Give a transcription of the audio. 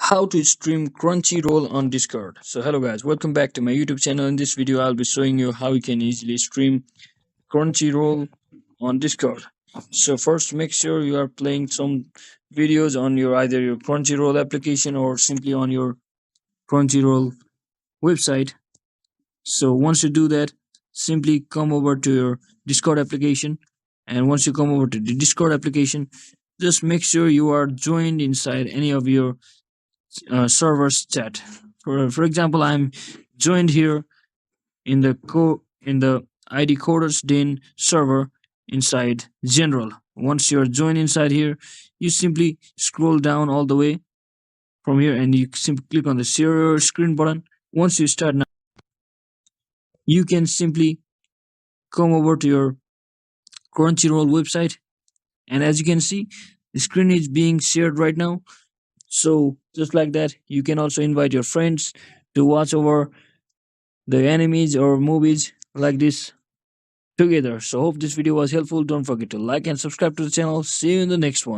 How to stream Crunchyroll on Discord. So hello guys, welcome back to my YouTube channel. In this video I'll be showing you how you can easily stream Crunchyroll on Discord. So first make sure you are playing some videos on your either your Crunchyroll application or simply on your Crunchyroll website. So once you do that, simply come over to your Discord application, and once you come over to the Discord application, just make sure you are joined inside any of your servers chat. For example, I'm joined here in the ID coders din server inside general. Once you're joined inside here, you simply scroll down all the way from here and you simply click on the share your screen button. Once you start now, you can simply come over to your Crunchyroll website, and as you can see, the screen is being shared right now. So just like that, you can also invite your friends to watch over the animes or movies like this together. So hope this video was helpful. Don't forget to like and subscribe to the channel. See you in the next one.